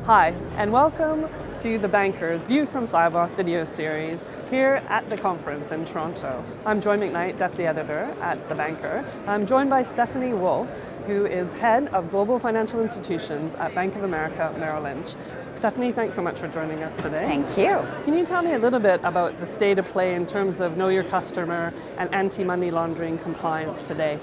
Hi, and welcome to The Banker's View from Sibos video series here at the conference in Toronto. I'm Joy Macknight, Deputy Editor at The Banker. I'm joined by Stephanie Wolf, who is Head of Global Financial Institutions at Bank of America Merrill Lynch. Stephanie, thanks so much for joining us today. Thank you. Can you tell me a little bit about the state of play in terms of know your customer and anti-money laundering compliance today?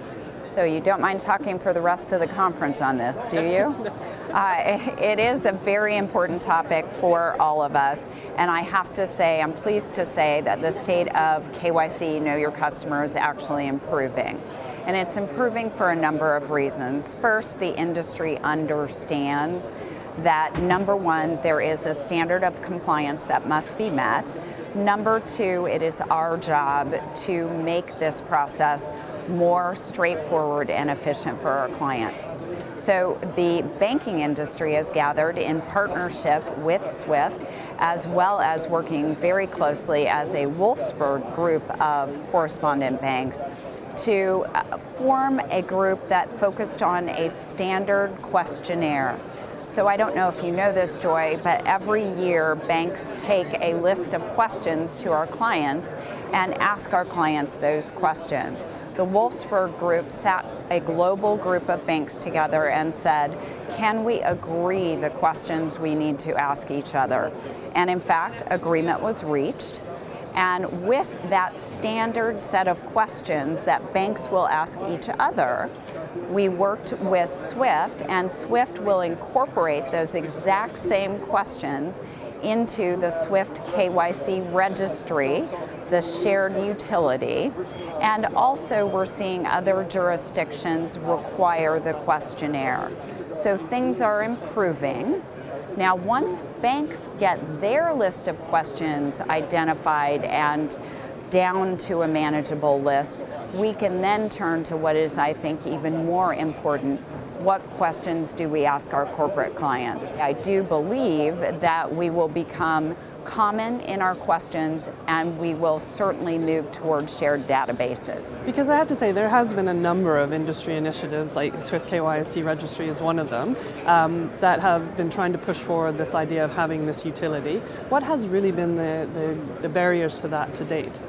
So you don't mind talking for the rest of the conference on this, do you? It is a very important topic for all of us, and I have to say, I'm pleased to say that the state of KYC, Know Your Customer, is actually improving. And it's improving for a number of reasons. First, the industry understands that, number one, there is a standard of compliance that must be met. Number two, it is our job to make this process more straightforward and efficient for our clients. So the banking industry has gathered in partnership with SWIFT, as well as working very closely as a Wolfsburg group of correspondent banks, to form a group that focused on a standard questionnaire. So I don't know if you know this, Joy, but every year banks take a list of questions to our clients and ask our clients those questions. The Wolfsburg group sat a global group of banks together and said, can we agree the questions we need to ask each other? And in fact, agreement was reached. And with that standard set of questions that banks will ask each other, we worked with SWIFT, and SWIFT will incorporate those exact same questions into the SWIFT KYC registry, the shared utility, and also we're seeing other jurisdictions require the questionnaire. So things are improving. Now, once banks get their list of questions identified and down to a manageable list, we can then turn to what is, I think, even more important. What questions do we ask our corporate clients? I do believe that we will become common in our questions, and we will certainly move towards shared databases. Because I have to say, there has been a number of industry initiatives, like SWIFT KYC Registry is one of them, that have been trying to push forward this idea of having this utility. What has really been the barriers to that to date?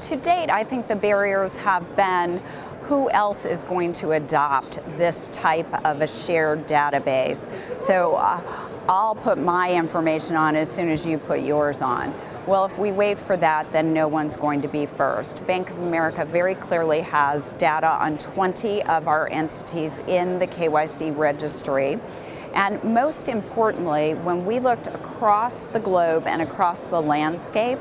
To date, I think the barriers have been who else is going to adopt this type of a shared database. So I'll put my information on as soon as you put yours on. Well, if we wait for that, then no one's going to be first. Bank of America very clearly has data on 20 of our entities in the KYC registry. And most importantly, when we looked across the globe and across the landscape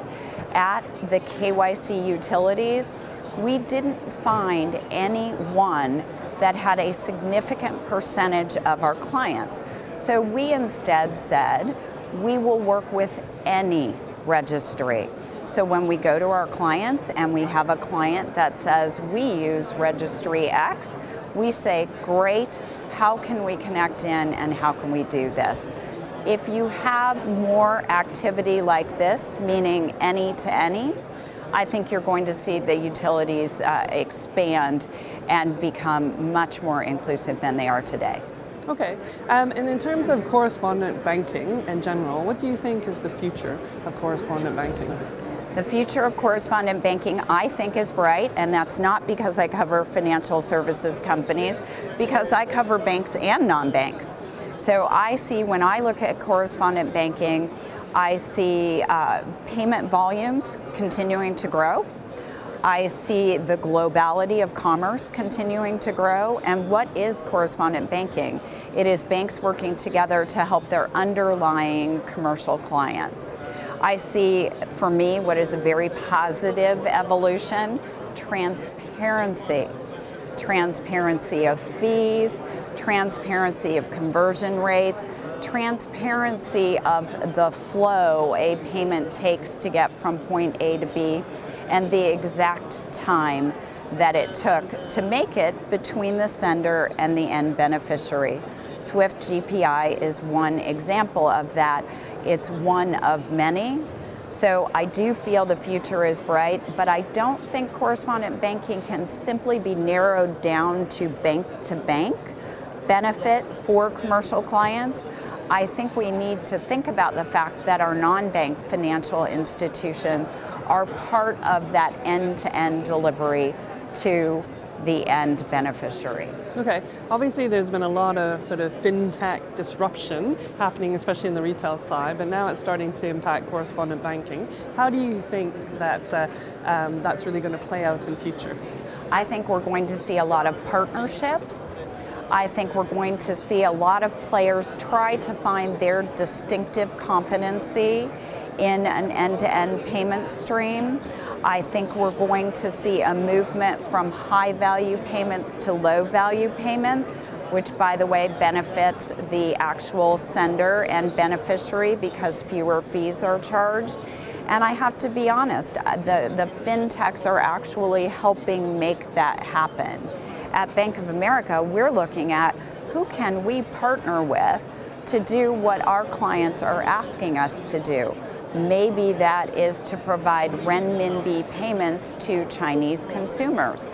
at the KYC utilities, we didn't find any one that had a significant percentage of our clients. So we instead said, we will work with any registry. So when we go to our clients and we have a client that says we use registry X, we say, great, how can we connect in and how can we do this? If you have more activity like this, meaning any to any, I think you're going to see the utilities expand and become much more inclusive than they are today. Okay, and in terms of correspondent banking in general, what do you think is the future of correspondent banking? The future of correspondent banking, I think, is bright, and that's not because I cover financial services companies, because I cover banks and non-banks. So I see, when I look at correspondent banking, I see payment volumes continuing to grow. I see the globality of commerce continuing to grow. And what is correspondent banking? It is banks working together to help their underlying commercial clients. I see, for me, what is a very positive evolution: transparency. Transparency of fees, transparency of conversion rates, transparency of the flow a payment takes to get from point A to B, and the exact time that it took to make it between the sender and the end beneficiary. SWIFT GPI is one example of that. It's one of many. So I do feel the future is bright, but I don't think correspondent banking can simply be narrowed down to bank benefit for commercial clients. I think we need to think about the fact that our non-bank financial institutions are part of that end-to-end delivery to the end beneficiary. Okay, obviously there's been a lot of sort of fintech disruption happening, especially in the retail side, but now it's starting to impact correspondent banking. How do you think that that's really going to play out in future? I think we're going to see a lot of partnerships. I think we're going to see a lot of players try to find their distinctive competency in an end-to-end payment stream. I think we're going to see a movement from high-value payments to low-value payments, which, by the way, benefits the actual sender and beneficiary because fewer fees are charged. And I have to be honest, the fintechs are actually helping make that happen. At Bank of America, we're looking at who can we partner with to do what our clients are asking us to do. Maybe that is to provide renminbi payments to Chinese consumers.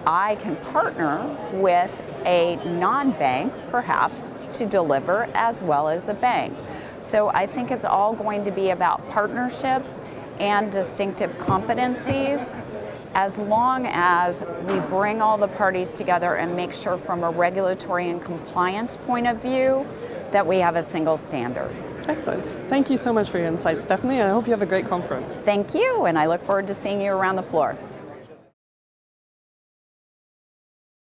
I can partner with a non-bank, perhaps, to deliver as well as a bank. So I think it's all going to be about partnerships and distinctive competencies, as long as we bring all the parties together and make sure from a regulatory and compliance point of view that we have a single standard. Excellent. Thank you so much for your insights, Stephanie. I hope you have a great conference. Thank you, and I look forward to seeing you around the floor.